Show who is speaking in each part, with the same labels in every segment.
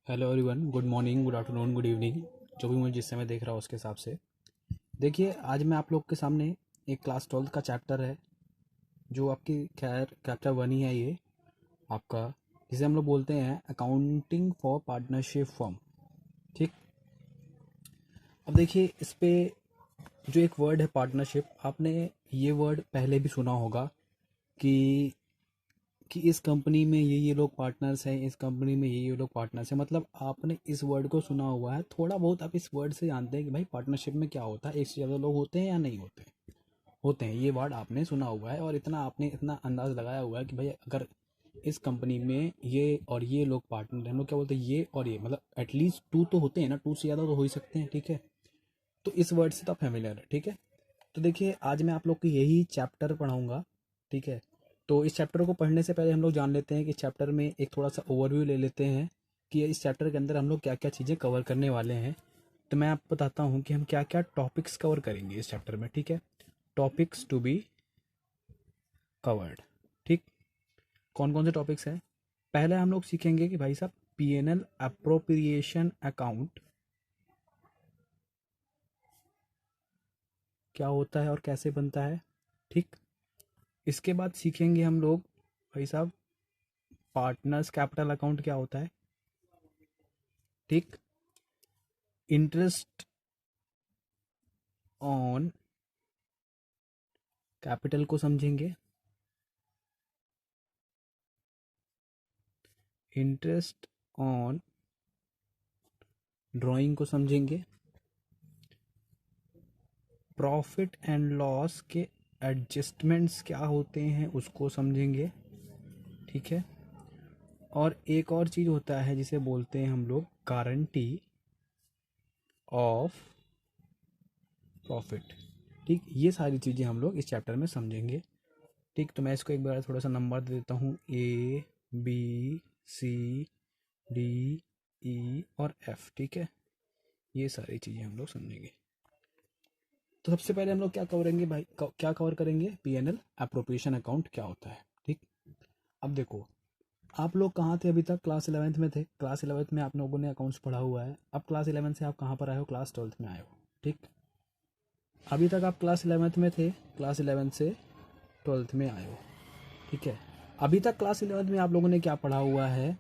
Speaker 1: Hello everyone, good morning, good afternoon, good evening. जो भी मुझे जिस समय देख रहा हो उसके हिसाब से देखिए। आज मैं आप लोग के सामने एक क्लास 12th का चैप्टर है, जो आपकी खैर चैप्टर 1 ही है ये आपका, जिसे हम लोग बोलते हैं अकाउंटिंग फॉर पार्टनरशिप फर्म। ठीक। अब देखिए इस पे जो एक वर्ड है पार्टनरशिप, आपने ये वर्ड पहले भी सुना होगा कि इस कंपनी में ये लोग पार्टनर्स हैं, इस कंपनी में ये लोग पार्टनर्स हैं। मतलब आपने इस वर्ड को सुना हुआ है, थोड़ा बहुत आप इस वर्ड से जानते हैं कि भाई पार्टनरशिप में क्या होता है, एक से ज़्यादा लोग होते हैं या नहीं होते हैं। होते हैं, ये वर्ड आपने सुना हुआ है और इतना आपने इतना अंदाज़ लगाया हुआ है कि भाई अगर इस कंपनी में ये और ये लोग पार्टनर हैं, हम लोग क्या बोलते हैं, ये और ये, मतलब एटलीस्ट टू तो होते हैं ना, टू से ज़्यादा तो हो ही सकते हैं। ठीक है, तो इस वर्ड से तो आप फेमिलियर है। ठीक है, तो देखिए आज मैं आप लोग को यही चैप्टर पढ़ाऊंगा। ठीक है, तो इस चैप्टर को पढ़ने से पहले हम लोग जान लेते हैं कि चैप्टर में एक थोड़ा सा ओवरव्यू ले लेते हैं कि इस चैप्टर के अंदर हम लोग क्या क्या चीज़ें कवर करने वाले हैं। तो मैं आपको बताता हूँ कि हम क्या क्या टॉपिक्स कवर करेंगे इस चैप्टर में। ठीक है, टॉपिक्स टू बी कवर्ड। ठीक, कौन कौन से टॉपिक्स हैं? पहले हम लोग सीखेंगे कि भाई साहब P&L अप्रोप्रिएशन अकाउंट क्या होता है और कैसे बनता है। ठीक, इसके बाद सीखेंगे हम लोग भाई साहब पार्टनर्स कैपिटल अकाउंट क्या होता है। ठीक, इंटरेस्ट ऑन कैपिटल को समझेंगे, इंटरेस्ट ऑन ड्राइंग को समझेंगे, प्रॉफिट एंड लॉस के एडजस्टमेंट्स क्या होते हैं उसको समझेंगे। ठीक है, और एक और चीज़ होता है जिसे बोलते हैं हम लोग गारंटी ऑफ प्रॉफिट। ठीक, ये सारी चीज़ें हम लोग इस चैप्टर में समझेंगे। ठीक, तो मैं इसको एक बार थोड़ा सा नंबर दे देता हूँ, A B C D E और F। ठीक है, ये सारी चीज़ें हम लोग समझेंगे। तो सबसे पहले हम लोग क्या करेंगे भाई, क्या कवर करेंगे, P&L अप्रोप्रिएशन अकाउंट क्या होता है। ठीक, अब देखो आप लोग कहाँ थे अभी तक, क्लास 11th में थे। क्लास 11th में आप लोगों ने अकाउंट्स पढ़ा हुआ है। अब क्लास 11th से आप कहाँ पर आए हो, क्लास 12th में आए हो। ठीक, अभी तक आप क्लास 11th में थे, क्लास 11th से 12th में आए हो। ठीक है, अभी तक क्लास 11th में आप लोगों ने क्या पढ़ा हुआ है,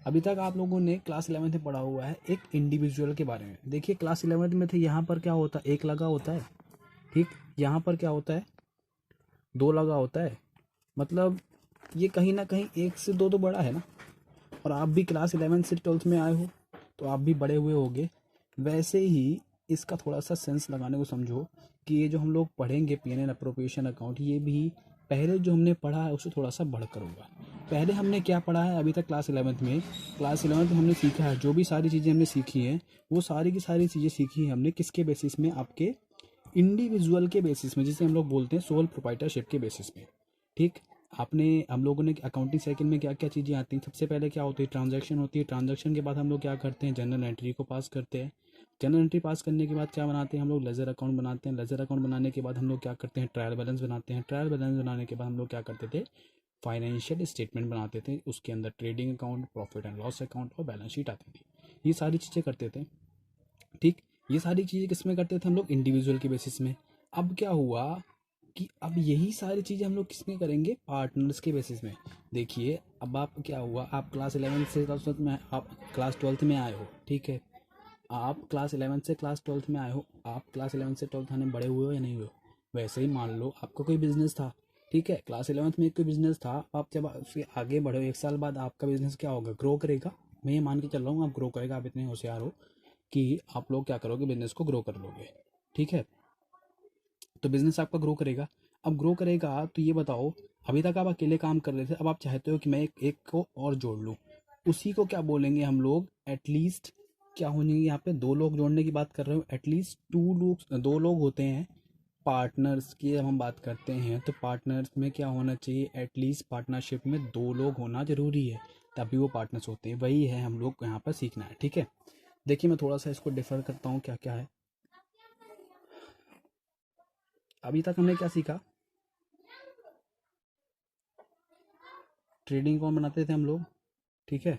Speaker 1: अभी तक आप लोगों ने क्लास 11th में पढ़ा हुआ है एक इंडिविजुअल के बारे में। देखिए क्लास 11th में थे, यहाँ पर क्या होता है, एक लगा होता है। ठीक, यहाँ पर क्या होता है, दो लगा होता है। मतलब ये कहीं ना कहीं एक से दो तो बड़ा है ना। और आप भी क्लास 11th से 12th में आए हो, तो आप भी बड़े हुए होगे। वैसे ही इसका थोड़ा सा सेंस लगाने को समझो कि ये जो हम लोग पढ़ेंगे P&L अप्रोप्रिएशन अकाउंट, ये भी पहले जो हमने पढ़ा है उससे थोड़ा सा बढ़कर होगा। पहले हमने क्या पढ़ा है अभी तक क्लास 11th में, क्लास 11th में हमने सीखा है, जो भी सारी चीज़ें हमने सीखी हैं वो सारी की सारी चीज़ें सीखी हैं हमने किसके बेसिस में, आपके इंडिविजुअल के बेसिस में, जिसे हम लोग बोलते हैं सोल प्रोप्राइटरशिप के बेसिस पे। ठीक, आपने हम लोगों ने अकाउंटिंग साइकिल में क्या क्या चीज़ें आती हैं, सबसे पहले क्या होती है, ट्रांजैक्शन होती है। ट्रांजैक्शन के बाद हम लोग क्या करते हैं, जनरल एंट्री को पास करते हैं। जनरल एंट्री पास करने के बाद क्या बनाते हैं हम लोग, लेजर अकाउंट बनाते हैं। लेजर अकाउंट बनाने के बाद हम लोग क्या करते हैं, ट्रायल बैलेंस बनाते हैं। ट्रायल बैलेंस बनाने के बाद हम लोग क्या करते थे, फाइनेंशियल स्टेटमेंट बनाते थे। उसके अंदर trading account, profit and loss account और बैलेंस शीट आती थी। ये सारी चीज़ें करते थे। ठीक, ये सारी चीज़ें किस में करते थे हम लोग, इंडिविजुअल के बेसिस में। अब क्या हुआ कि अब यही सारी चीज़ें हम लोग किस में करेंगे, पार्टनर्स के बेसिस में। देखिए अब आप क्या हुआ, आप क्लास 11 से क्लास 12 में, आप क्लास 12th में आए हो। ठीक है, आप क्लास 11 से क्लास 12th में आए हो, आप क्लास 11 से 12th आने में बड़े हुए हो या नहीं हुए हो। वैसे ही मान लो आपका कोई बिजनेस था। ठीक है, क्लास 11th में एक कोई बिजनेस था, आप जब उसके आगे बढ़े हो, एक साल बाद आपका बिजनेस क्या होगा, ग्रो करेगा। मैं ये मान के चल रहा हूँ आप ग्रो करेगा, आप इतने होशियार हो कि आप लोग क्या करोगे, बिजनेस को ग्रो कर लोगे। ठीक है, तो बिजनेस आपका ग्रो करेगा। अब ग्रो करेगा तो ये बताओ, अभी तक आप अकेले काम कर रहे थे, अब आप चाहते हो कि मैं एक को और जोड़ लूँ। उसी को क्या बोलेंगे हम लोग, एटलीस्ट क्या होने, यहाँ पे दो लोग जोड़ने की बात कर रहे हो, एटलीस्ट टू लोग, दो लोग होते हैं। पार्टनर्स की जब हम बात करते हैं तो पार्टनर्स में क्या होना चाहिए, एटलीस्ट पार्टनरशिप में दो लोग होना जरूरी है, तभी वो पार्टनर्स होते हैं। वही है हम लोग को यहाँ पर सीखना है। ठीक है, देखिए मैं थोड़ा सा इसको डिफर करता हूँ क्या क्या है। अभी तक हमने क्या सीखा, ट्रेडिंग कौन बनाते थे हम लोग। ठीक है,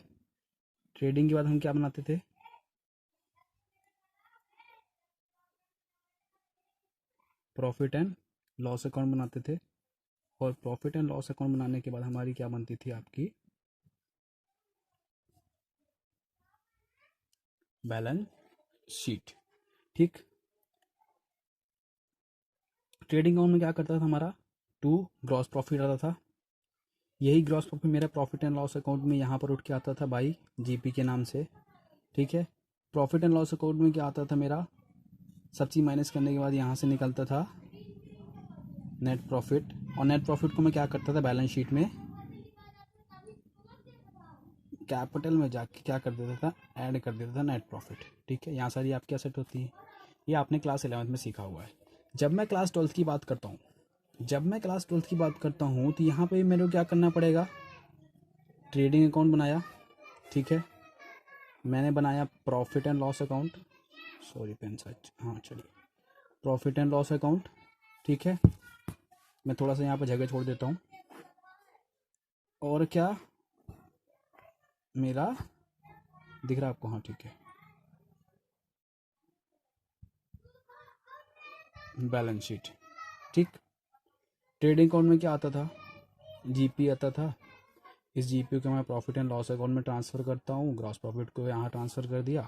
Speaker 1: ट्रेडिंग के बाद हम क्या बनाते थे, प्रॉफिट एंड लॉस अकाउंट बनाते थे, और प्रॉफिट एंड लॉस अकाउंट बनाने के बाद हमारी क्या बनती थी, आपकी बैलेंस शीट। ठीक, ट्रेडिंग अकाउंट में क्या करता था हमारा, टू ग्रॉस प्रॉफिट आता था, यही ग्रॉस प्रॉफिट मेरा प्रॉफिट एंड लॉस अकाउंट में यहाँ पर उठ के आता था बाई जीपी के नाम से। ठीक है, प्रॉफिट एंड लॉस अकाउंट में क्या आता था मेरा, सब चीज़ माइनस करने के बाद यहाँ से निकलता था नेट प्रॉफिट, और नेट प्रॉफिट को मैं क्या करता था बैलेंस शीट में कैपिटल में जाके क्या कर देता था, ऐड कर देता था नेट प्रॉफिट। ठीक है, यहाँ सारी आपकी एसेट होती है, ये आपने क्लास 11th में सीखा हुआ है। जब मैं क्लास 12th की बात करता हूँ, तो यहाँ पे मेरे को क्या करना पड़ेगा, ट्रेडिंग अकाउंट बनाया। ठीक है, मैंने बनाया profit and loss account, sorry pen सच, हाँ चलिए, प्रॉफिट एंड लॉस अकाउंट। ठीक है, मैं थोड़ा सा यहाँ पर जगह छोड़ देता हूँ, और क्या मेरा दिख रहा है आपको, हाँ ठीक है, बैलेंस शीट। ठीक, ट्रेडिंग अकाउंट में क्या आता था, जीपी आता था, इस जीपी को मैं प्रॉफिट एंड लॉस अकाउंट में ट्रांसफ़र करता हूँ, ग्रॉस प्रॉफिट को यहाँ ट्रांसफ़र कर दिया,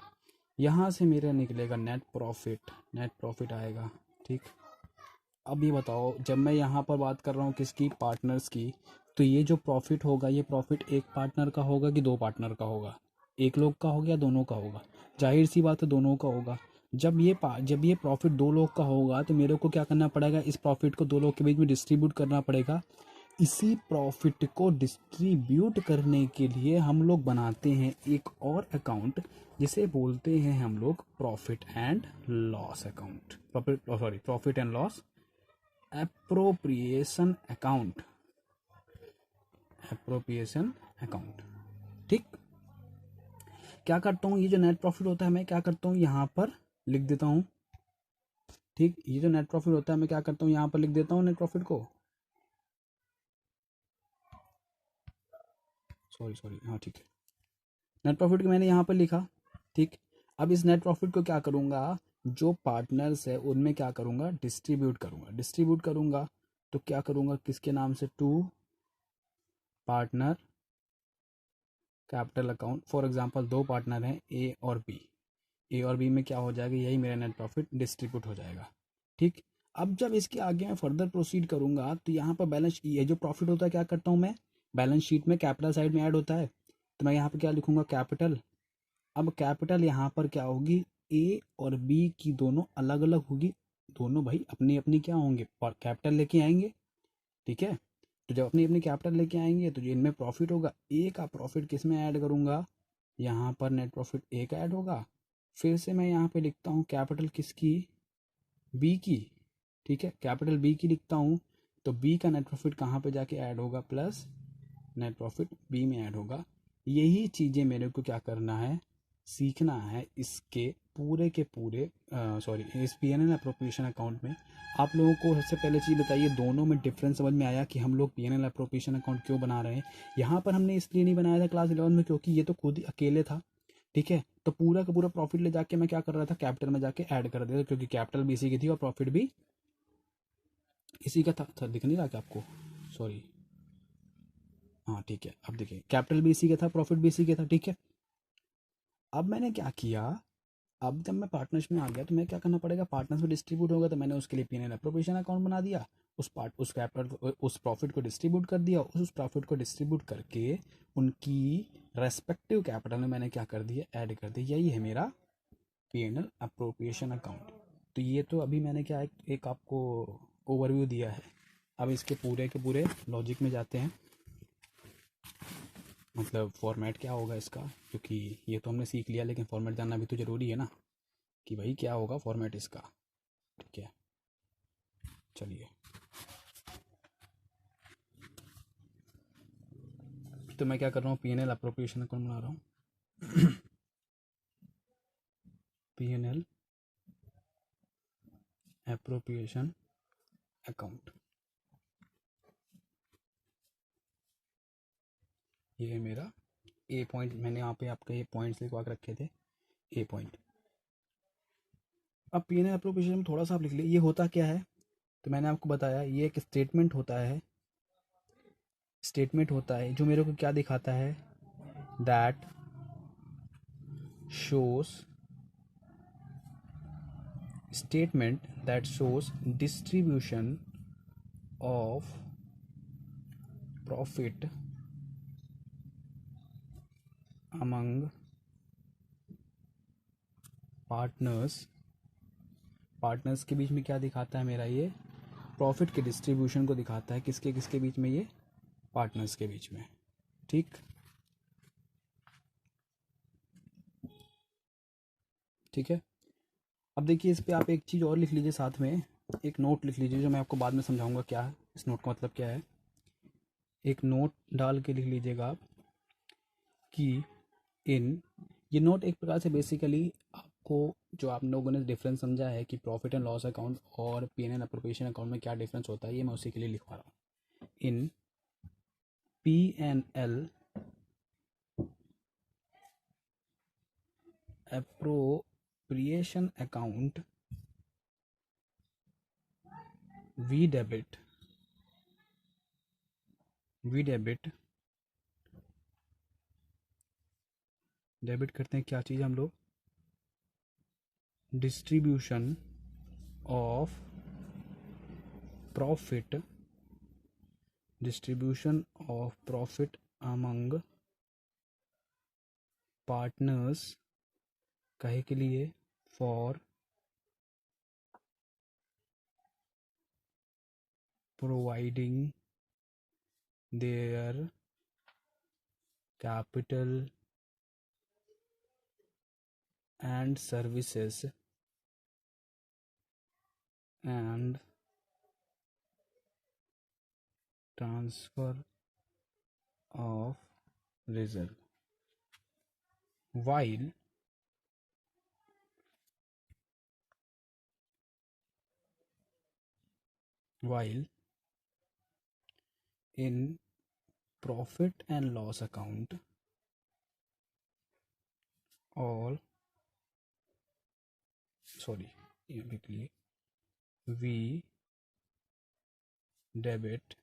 Speaker 1: यहाँ से मेरा निकलेगा नेट प्रॉफिट आएगा। ठीक, अब ये बताओ, जब मैं यहाँ पर बात कर रहा हूँ किसकी, पार्टनर्स की, तो ये जो प्रॉफिट होगा, ये प्रॉफिट एक पार्टनर का होगा कि दो पार्टनर का होगा, एक लोग का होगा या दोनों का होगा, जाहिर सी बात है दोनों का होगा। जब ये प्रॉफिट दो लोग का होगा तो मेरे को क्या करना पड़ेगा, इस प्रॉफिट को दो लोग के बीच में डिस्ट्रीब्यूट करना पड़ेगा। इसी प्रॉफिट को डिस्ट्रीब्यूट करने के लिए हम लोग बनाते हैं एक और अकाउंट, जिसे बोलते हैं हम लोग profit and loss account, profit and loss appropriation account, ठीक, क्या करता हूँ, ये जो नेट प्रॉफिट होता है मैं क्या करता हूँ यहाँ पर लिख देता हूँ। ठीक, ये जो नेट प्रॉफिट होता है मैं क्या करता हूँ यहाँ पर लिख देता हूँ नेट प्रॉफिट को, सॉरी हाँ ठीक है, नेट प्रॉफिट को मैंने यहाँ पर लिखा। ठीक, अब इस नेट प्रॉफिट को क्या करूँगा, जो पार्टनर्स है उनमें क्या करूँगा, डिस्ट्रीब्यूट करूँगा। तो क्या करूँगा, किसके नाम से, to partner capital account, for example दो पार्टनर हैं ए और बी में क्या हो जाएगा, यही मेरा नेट प्रॉफिट डिस्ट्रीब्यूट हो जाएगा। ठीक, अब जब इसके आगे मैं फर्दर प्रोसीड करूंगा तो यहाँ पर बैलेंस, ये जो प्रॉफिट होता है क्या करता हूँ मैं, बैलेंस शीट में कैपिटल साइड में ऐड होता है, तो मैं यहाँ पर क्या लिखूंगा, कैपिटल। अब कैपिटल यहाँ पर क्या होगी, ए और बी की दोनों अलग अलग होगी, दोनों भाई अपनी अपनी क्या होंगे, कैपिटल लेके आएंगे। ठीक है, तो जब अपनी अपनी कैपिटल लेके आएंगे तो जो इनमें प्रॉफिट होगा, ए का प्रॉफिट किस में ऐड करूंगा, यहाँ पर नेट प्रॉफिट ए का ऐड होगा। फिर से मैं यहाँ पे लिखता हूँ कैपिटल किसकी, बी की। ठीक है, कैपिटल बी की लिखता हूँ, तो बी का नेट प्रॉफिट कहाँ पे जाके ऐड होगा, प्लस नेट प्रॉफिट बी में ऐड होगा। यही चीज़ें मेरे को क्या करना है, सीखना है इसके पूरे के पूरे, सॉरी, इस P N L appropriation account में। आप लोगों को सबसे पहले चीज़ बताइए, दोनों में डिफरेंस समझ में आया कि हम लोग P N L appropriation account क्यों बना रहे हैं। यहाँ पर हमने इसलिए नहीं बनाया था क्लास 11 में, क्योंकि ये तो खुद ही अकेले था। ठीक है, तो पूरा का पूरा प्रॉफिट ले जाके मैं क्या कर रहा था, कैपिटल में जाके ऐड कर देता, क्योंकि कैपिटल भी इसी की थी और प्रॉफिट भी इसी का था दिख नहीं रहा क्या आपको, सॉरी, हाँ ठीक है, अब देखिए कैपिटल भी इसी का था, प्रॉफिट भी इसी का था। ठीक है, अब मैंने क्या किया, अब जब मैं पार्टनर्स में आ गया तो मैं क्या करना पड़ेगा, पार्टनर्स में डिस्ट्रीब्यूट होगा, तो मैंने उसके लिए P N L appropriation account बना दिया, उस कैपिटल उस प्रॉफिट को डिस्ट्रीब्यूट कर दिया, उस प्रॉफिट को डिस्ट्रीब्यूट करके उनकी रेस्पेक्टिव कैपिटल में मैंने क्या कर दिया, ऐड कर दिया, यही है मेरा P N L appropriation account. तो ये तो अभी मैंने क्या एक आपको ओवरव्यू दिया है, अब इसके पूरे के पूरे लॉजिक में जाते हैं, मतलब फॉर्मेट क्या होगा इसका, क्योंकि ये तो हमने सीख लिया, लेकिन फॉर्मेट जानना भी तो ज़रूरी है ना, कि भाई क्या होगा फॉर्मेट इसका। ठीक है, चलिए, तो मैं क्या कर रहा हूँ, P N L appropriation account बना रहा हूँ, P N L appropriation account, ये है मेरा ए पॉइंट, मैंने यहाँ पे आपके ये पॉइंट्स लिखवा के रखे थे, ए पॉइंट। अब पी एन एप्रोप्रिएशन में थोड़ा सा आप लिख लीजिए, ये होता क्या है, तो मैंने आपको बताया ये एक स्टेटमेंट होता है, स्टेटमेंट होता है जो मेरे को क्या दिखाता है, that shows, statement that shows distribution of profit among partners. Partners के बीच में क्या दिखाता है मेरा, ये प्रॉफिट के डिस्ट्रीब्यूशन को दिखाता है, किसके किसके बीच में, ये पार्टनर्स के बीच में। ठीक, ठीक है। अब देखिए इस पे आप एक चीज़ और लिख लीजिए, साथ में एक नोट लिख लीजिए जो मैं आपको बाद में समझाऊंगा क्या है, इस नोट का मतलब क्या है। एक नोट डाल के लिख लीजिएगा आप कि इन, ये नोट एक प्रकार से बेसिकली आपको, जो आप लोगों ने डिफरेंस समझा है कि प्रॉफिट एंड लॉस अकाउंट और P N L appropriation account में क्या डिफरेंस होता है, ये मैं उसी के लिए लिखवा रहा हूँ। In P N L appropriation account, we debit debit करते हैं क्या चीज़ हम लोग, distribution of profit, distribution of profit among partners, कहे के लिए, for providing their capital and services and transfer of result, while in profit and loss account all, sorry, we debit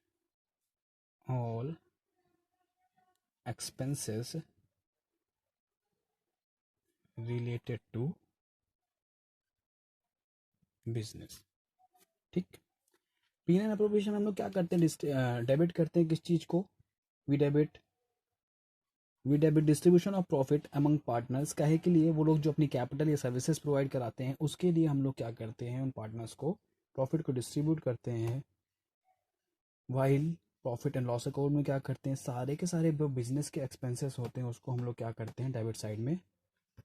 Speaker 1: all expenses related to business। ठीक, P an appropriation हम लोग क्या करते हैं, debit करते हैं किस चीज़ को, we debit distribution of profit among partners, काहे के लिए, वो लोग जो अपनी कैपिटल या सर्विसेज प्रोवाइड कराते हैं उसके लिए हम लोग क्या करते हैं, उन पार्टनर्स को प्रॉफिट को डिस्ट्रीब्यूट करते हैं। While profit and loss account में क्या करते हैं, सारे के सारे जो बिजनेस के एक्सपेंसेस होते हैं उसको हम लोग क्या करते हैं, डेबिट साइड में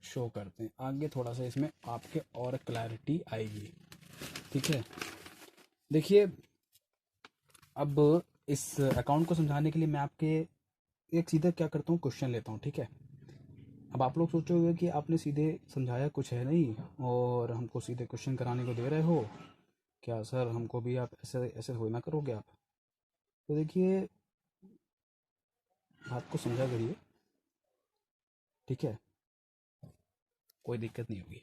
Speaker 1: शो करते हैं। आगे थोड़ा सा इसमें आपके और क्लैरिटी आएगी। ठीक है, देखिए अब इस अकाउंट को समझाने के लिए मैं आपके एक सीधा क्या करता हूँ, क्वेश्चन लेता हूँ। ठीक है, अब आप लोग सोचोगे कि आपने सीधे समझाया कुछ है नहीं और हमको सीधे क्वेश्चन कराने को दे रहे हो क्या सर, हमको भी आप ऐसे ऐसे हो ना करोगे आप। तो देखिए बात को समझा करिए, ठीक है, कोई दिक्कत नहीं होगी।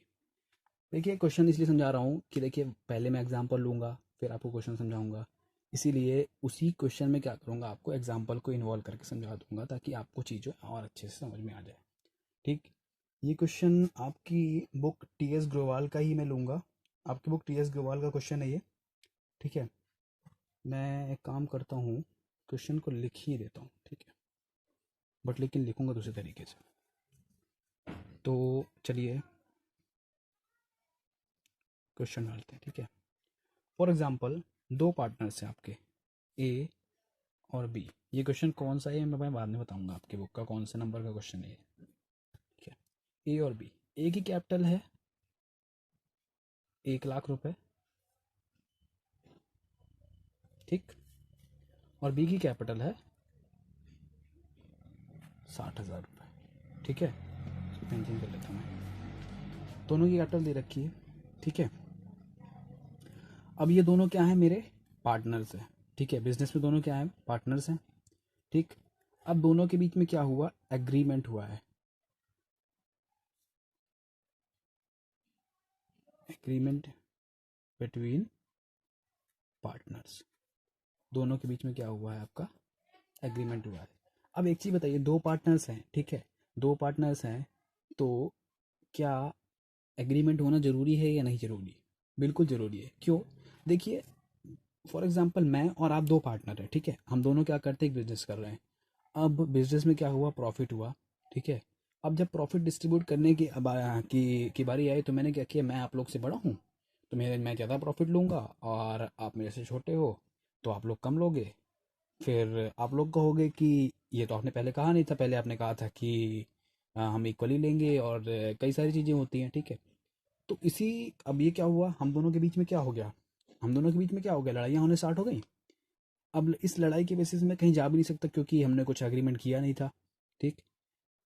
Speaker 1: देखिए क्वेश्चन इसलिए समझा रहा हूँ कि देखिए पहले मैं एग्जांपल लूँगा फिर आपको क्वेश्चन समझाऊंगा, इसीलिए उसी क्वेश्चन में क्या करूँगा, आपको एग्जांपल को इन्वॉल्व करके समझा दूंगा ताकि आपको चीज़ें और अच्छे से समझ में आ जाए। ठीक, ये क्वेश्चन आपकी बुक टी एस ग्रोवाल का ही मैं लूँगा, आपकी बुक टी एस ग्रोवाल का क्वेश्चन है ये। ठीक है, मैं एक काम करता हूँ, क्वेश्चन को लिख ही देता हूँ, ठीक है, बट लेकिन लिखूँगा दूसरे तरीके से। तो चलिए क्वेश्चन डालते हैं। ठीक है, फॉर एग्जांपल दो पार्टनर्स हैं आपके, ए और बी। ये क्वेश्चन कौन सा है मैं बाद में बताऊंगा, आपकी बुक का कौन से नंबर का क्वेश्चन है ये। ठीक है, ए और बी, ए की कैपिटल है 1,00,000 रुपए, ठीक, और बी की कैपिटल है 60,000 रुपये। ठीक है, पेंशन कर लेता हूँ मैं, दोनों की कैपिटल दे रखी है। ठीक है, अब ये दोनों क्या है, मेरे पार्टनर्स हैं। ठीक है, बिजनेस में दोनों क्या है, पार्टनर्स हैं। ठीक, अब दोनों के बीच में क्या हुआ, एग्रीमेंट हुआ है, एग्रीमेंट बिटवीन पार्टनर्स, दोनों के बीच में क्या हुआ है आपका, एग्रीमेंट हुआ है। अब एक चीज़ बताइए, दो पार्टनर्स हैं, ठीक है, दो पार्टनर्स हैं, तो क्या एग्रीमेंट होना ज़रूरी है या नहीं ज़रूरी? बिल्कुल ज़रूरी है। क्यों? देखिए, फॉर एग्जांपल मैं और आप दो पार्टनर हैं, ठीक है, हम दोनों क्या करते हैं, एक बिजनेस कर रहे हैं। अब बिजनेस में क्या हुआ, प्रॉफिट हुआ, ठीक है। अब जब प्रॉफिट डिस्ट्रीब्यूट करने की बारी आई, तो मैंने क्या किया, मैं आप लोग से बड़ा हूँ, तो मैं ज़्यादा प्रॉफिट लूँगा, और आप मेरे से छोटे हो तो आप लोग कम लोगे। फिर आप लोग कहोगे कि ये तो आपने पहले कहा नहीं था, पहले आपने कहा था कि हम इक्वली लेंगे, और कई सारी चीज़ें होती हैं, ठीक है। तो इसी, अब ये क्या हुआ, हम दोनों के बीच में क्या हो गया, हम दोनों के बीच में क्या हो गया, लड़ाइयाँ होने स्टार्ट हो गई। अब इस लड़ाई के बेसिस में कहीं जा भी नहीं सकता, क्योंकि हमने कुछ एग्रीमेंट किया नहीं था, ठीक।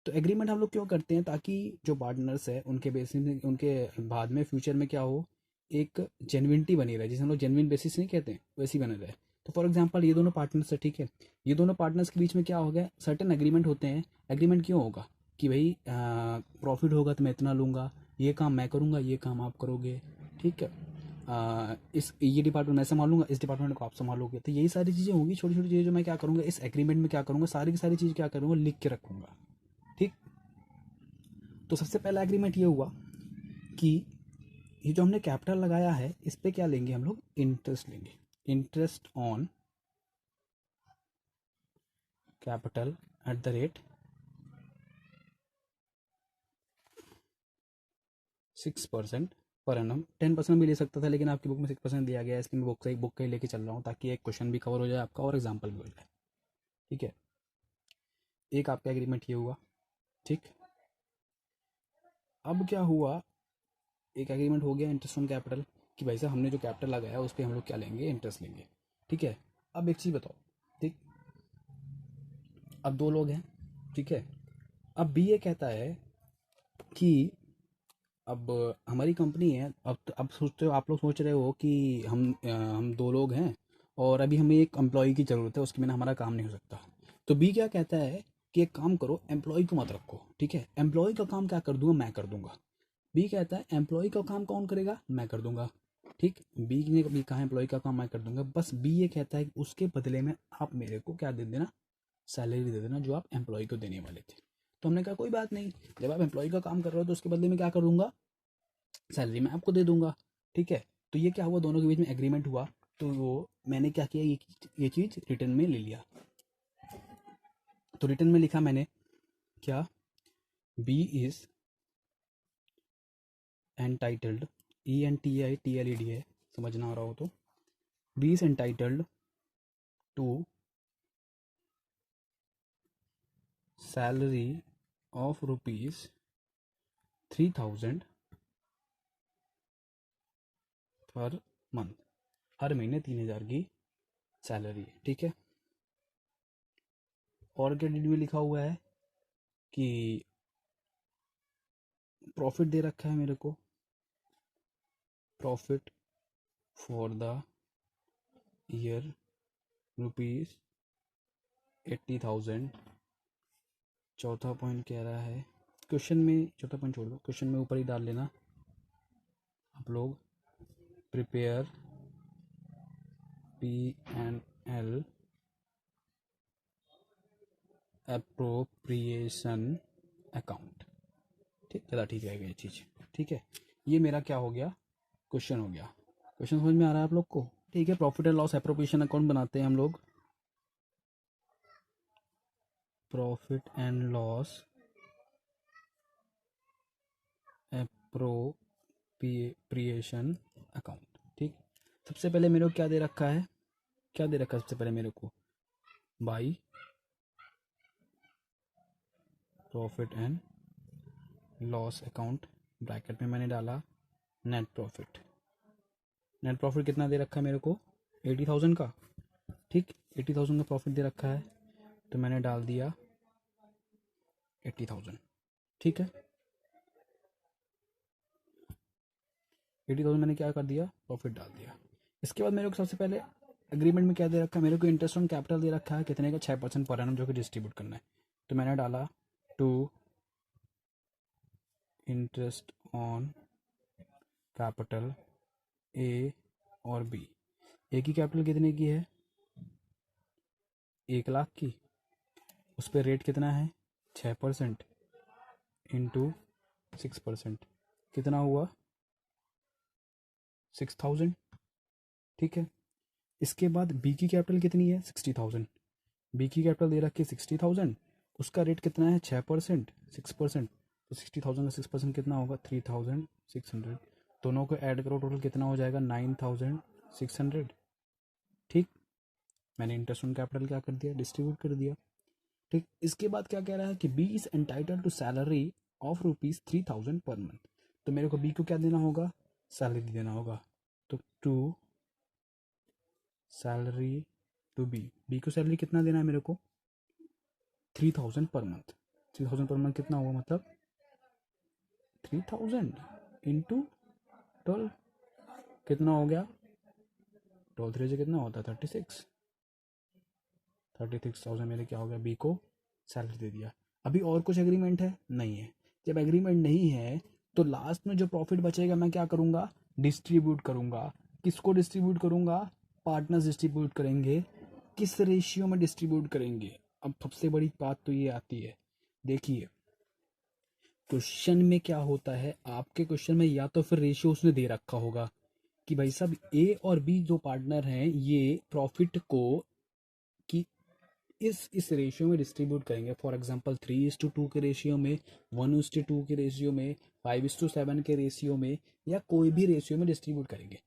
Speaker 1: तो एग्रीमेंट हम लोग क्यों करते हैं, ताकि जो पार्टनर्स है उनके बेसिस में, उनके बाद में फ्यूचर में क्या हो, एक जेन्युइनिटी बनी रहे, जिसे हम लोग जेन्युइन बेसिस नहीं कहते हैं, वैसी बने रहे। तो फॉर एग्जांपल ये दोनों पार्टनर्स है, ठीक है, ये दोनों पार्टनर्स के बीच में क्या हो गया, सर्टेन एग्रीमेंट होते हैं। एग्रीमेंट क्यों होगा, कि भाई प्रॉफिट होगा तो मैं इतना लूँगा, ये काम मैं करूँगा, ये काम आप करोगे, ठीक है। इस ये डिपार्टमेंट मैं संभालूंगा, इस डिपार्टमेंट को आप संभालोगे। तो यही सारी चीज़ें होंगी, छोटी छोटी चीज़ें, जो मैं क्या करूँगा, इस एग्रीमेंट में क्या करूँगा, सारी की सारी चीज़ क्या करूँगा, लिख के रखूँगा, ठीक। तो सबसे पहला एग्रीमेंट ये हुआ कि ये जो हमने कैपिटल लगाया है, इस पे क्या लेंगे हम लोग, इंटरेस्ट लेंगे, interest on capital at the rate 6% per annum. 10% भी ले सकता था, लेकिन आपकी बुक में 6% दिया गया है, इसलिए मैं बुक का ही लेके चल रहा हूँ, ताकि एक क्वेश्चन भी कवर हो जाए आपका और एग्जाम्पल भी हो जाए, ठीक है। एक आपका एग्रीमेंट ये हुआ, ठीक। अब क्या हुआ, एक एग्रीमेंट हो गया इंटरेस्ट ऑन कैपिटल, कि भाई साहब हमने जो कैपिटल लगाया उस पर हम लोग क्या लेंगे, इंटरेस्ट लेंगे, ठीक है। अब एक चीज़ बताओ, ठीक, अब दो लोग हैं, ठीक है। अब बी ये कहता है कि अब हमारी कंपनी है, अब सोचते हो, आप लोग सोच रहे हो कि हम दो लोग हैं, और अभी हमें एक एम्प्लॉय की ज़रूरत है, उसके बिना हमारा काम नहीं हो सकता। तो बी क्या कहता है कि एक काम करो, एम्प्लॉय को मत रखो, ठीक है, एम्प्लॉय का काम क्या कर दूंगा, मैं कर दूंगा। बी कहता है एम्प्लॉय का काम कौन करेगा, मैं कर दूंगा, ठीक। बी ने भी कहा एम्प्लॉय का काम मैं कर दूंगा, बस बी ये कहता है कि उसके बदले में आप मेरे को क्या दे देना, सैलरी दे देना, जो आप एम्प्लॉय को देने वाले थे। तो हमने कहा कोई बात नहीं, जब आप एम्प्लॉय का काम कर रहे हो तो उसके बदले में क्या कर दूंगा, सैलरी मैं आपको दे दूंगा, ठीक है। तो ये क्या हुआ, दोनों के बीच में एग्रीमेंट हुआ। तो वो मैंने क्या किया, ये चीज़ रिटर्न में ले लिया। तो रिटर्न में लिखा मैंने क्या, बी इज एंटाइटल्ड, ENTITLED है, समझना आ रहा हो तो, B is entitled to salary of ₹3000 per month, हर महीने 3000 की सैलरी है, ठीक है। और क्या डिटेल में लिखा हुआ है कि प्रॉफिट दे रखा है मेरे को, प्रॉफिट फॉर द ईयर ₹80,000। चौथा पॉइंट कह रहा है, क्वेश्चन में चौथा पॉइंट छोड़ दो, क्वेश्चन में ऊपर ही डाल लेना आप लोग, प्रिपेयर P&L अप्रोप्रिएशन अकाउंट, ठीक, ज़्यादा ठीक रहेगा ये चीज़, ठीक है। ये मेरा क्या हो गया, क्वेश्चन हो गया। क्वेश्चन समझ में आ रहा है आप लोग को, ठीक है। Profit and loss appropriation account बनाते हैं हम लोग, profit and loss appropriation account, ठीक। सबसे पहले मेरे को क्या दे रखा है, क्या दे रखा है सबसे पहले मेरे को, by profit and loss account, bracket में मैंने डाला नेट प्रॉफिट। नेट प्रॉफिट कितना दे रखा है मेरे को, 80,000 का, ठीक, 80,000 का प्रॉफिट दे रखा है, तो मैंने डाल दिया 80,000, ठीक है। 80,000 मैंने क्या कर दिया, प्रॉफिट डाल दिया। इसके बाद मेरे को सबसे पहले एग्रीमेंट में क्या दे रखा है मेरे को, इंटरेस्ट ऑन कैपिटल दे रखा है कितने का, 6% पर एनम जो कि डिस्ट्रीब्यूट करना है। तो मैंने डाला to interest on capital A और बी। ए की कैपिटल कितने की है, 1 लाख की, उस पर रेट कितना है 6% इंटू 6%, कितना हुआ 6000। ठीक है, इसके बाद बी की कैपिटल कितनी है 60,000, बी की कैपिटल दे रखी है 60,000, उसका रेट कितना है 6%, 6%, तो 60,000 का 6% कितना होगा 3,600, दोनों को ऐड करो टोटल कितना हो जाएगा 9,600। ठीक, मैंने इंटरेस्ट ऑन कैपिटल क्या कर दिया, डिस्ट्रीब्यूट कर दिया। ठीक, इसके बाद क्या कह रहा है कि B is entitle to salary of ₹3,000 per month. तो मेरे को बी को क्या देना होगा, सैलरी देना होगा। तो to salary to B, B को सैलरी कितना देना है मेरे को 3,000 पर मंथ। 3,000 पर मंथ कितना हुआ, मतलब 3,000 इंटू 12 कितना हो गया, 12 3 से कितना होता है 36,000 मेरे क्या हो गया, बी को सैलरी दे दिया। अभी और कुछ एग्रीमेंट है, नहीं है। जब एग्रीमेंट नहीं है तो लास्ट में जो प्रॉफिट बचेगा मैं क्या करूँगा, डिस्ट्रीब्यूट करूँगा। किसको डिस्ट्रीब्यूट करूँगा, पार्टनर्स डिस्ट्रीब्यूट करेंगे। किस रेशियो में डिस्ट्रीब्यूट करेंगे, अब सबसे बड़ी बात तो ये आती है। देखिए क्वेश्चन में क्या होता है, आपके क्वेश्चन में या तो फिर रेशियो उसने दे रखा होगा कि भाई साहब ए और बी जो पार्टनर हैं ये प्रॉफिट को कि इस रेशियो में डिस्ट्रीब्यूट करेंगे। फॉर एग्जांपल 3:2 के रेशियो में, 1:2 के रेशियो में, 5:7 के रेशियो में, या कोई भी रेशियो में डिस्ट्रीब्यूट करेंगे।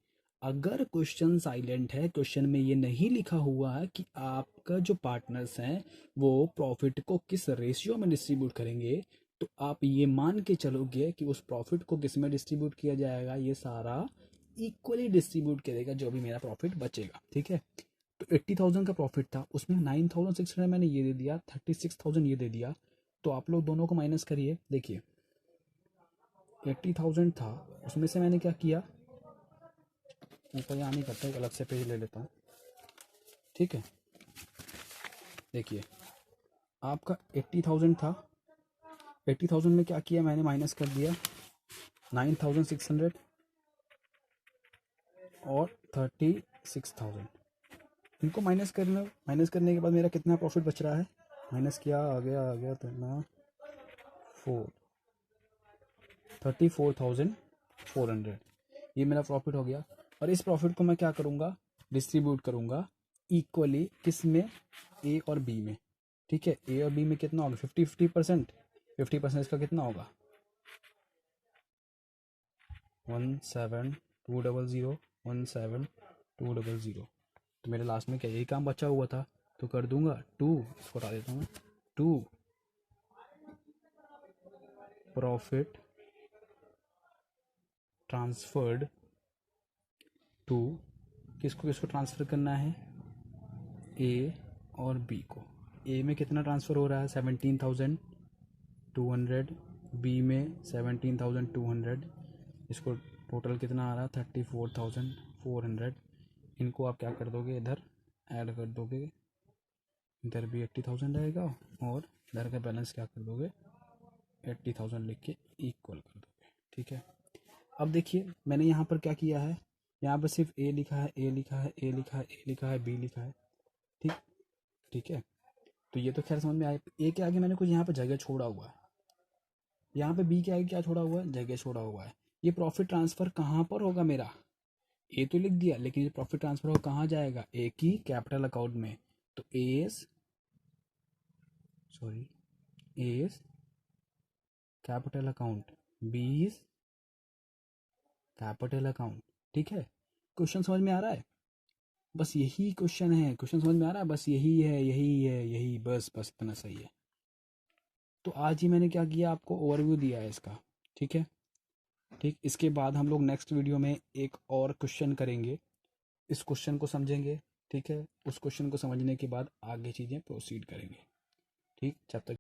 Speaker 1: अगर क्वेश्चन साइलेंट है, क्वेश्चन में ये नहीं लिखा हुआ है कि आपका जो पार्टनर्स हैं वो प्रॉफिट को किस रेशियो में डिस्ट्रीब्यूट करेंगे, तो आप ये मान के चलोगे कि उस प्रॉफिट को किस में डिस्ट्रीब्यूट किया जाएगा, ये सारा इक्वली डिस्ट्रीब्यूट करेगा जो भी मेरा प्रॉफिट बचेगा। ठीक है, तो 80,000 का प्रॉफिट था, उसमें 9,600 मैंने ये दे दिया, 36,000 ये दे दिया। तो आप लोग दोनों को माइनस करिए। देखिए 80,000 था, उसमें से मैंने क्या किया, ऊपर यहाँ नहीं करता, एक अलग से पेज ले लेता हूँ। ठीक है, देखिए आपका 80,000 था, 80,000 में क्या किया मैंने, माइनस कर दिया 9,600 और 36,000, इनको माइनस करना। माइनस करने के बाद मेरा कितना प्रॉफिट बच रहा है, माइनस किया, आ गया कितना 34,400, ये मेरा प्रॉफिट हो गया। और इस प्रॉफिट को मैं क्या करूँगा, डिस्ट्रीब्यूट करूँगा इक्वली, किस में, ए और बी में। ठीक है, ए और बी में कितना होगा 50-50%, 50% इसका कितना होगा 17,200, 17,200। तो मेरे लास्ट में क्या यही काम बचा हुआ था, तो कर दूंगा 2, इसको हटा देता हूँ, 2 प्रॉफिट ट्रांसफर्ड टू, किसको किसको ट्रांसफ़र करना है, ए और बी को। ए में कितना ट्रांसफ़र हो रहा है 17,200, बी में 17,200, इसको टोटल कितना आ रहा है 34,400। इनको आप क्या कर दोगे, इधर ऐड कर दोगे, इधर भी 80,000 आएगा और इधर का बैलेंस क्या कर दोगे 80,000 लिख के इक्वल कर दोगे। ठीक है, अब देखिए मैंने यहाँ पर क्या किया है, यहाँ पर सिर्फ ए लिखा है, ए लिखा है, ए लिखा है, ए लिखा है, बी लिखा है। ठीक, ठीक है, तो ये तो खैर समझ में आया। ए के आगे मैंने कुछ यहाँ पे जगह छोड़ा हुआ है, यहाँ पे बी के आगे क्या छोड़ा हुआ है, जगह छोड़ा हुआ है। ये प्रॉफिट ट्रांसफ़र कहाँ पर होगा मेरा, ए तो लिख दिया, लेकिन ये प्रॉफिट ट्रांसफ़र होगा कहाँ जाएगा, ए की कैपिटल अकाउंट में। तो as capital account, B is capital account. ठीक है, क्वेश्चन समझ में आ रहा है, बस यही क्वेश्चन है, क्वेश्चन समझ में आ रहा है, बस यही है, यही है, यही, बस बस इतना सही है। तो आज ही मैंने क्या किया, आपको ओवरव्यू दिया है इसका। ठीक है, ठीक, इसके बाद हम लोग नेक्स्ट वीडियो में एक और क्वेश्चन करेंगे, इस क्वेश्चन को समझेंगे। ठीक है, उस क्वेश्चन को समझने के बाद आगे चीज़ें प्रोसीड करेंगे। ठीक, जब तक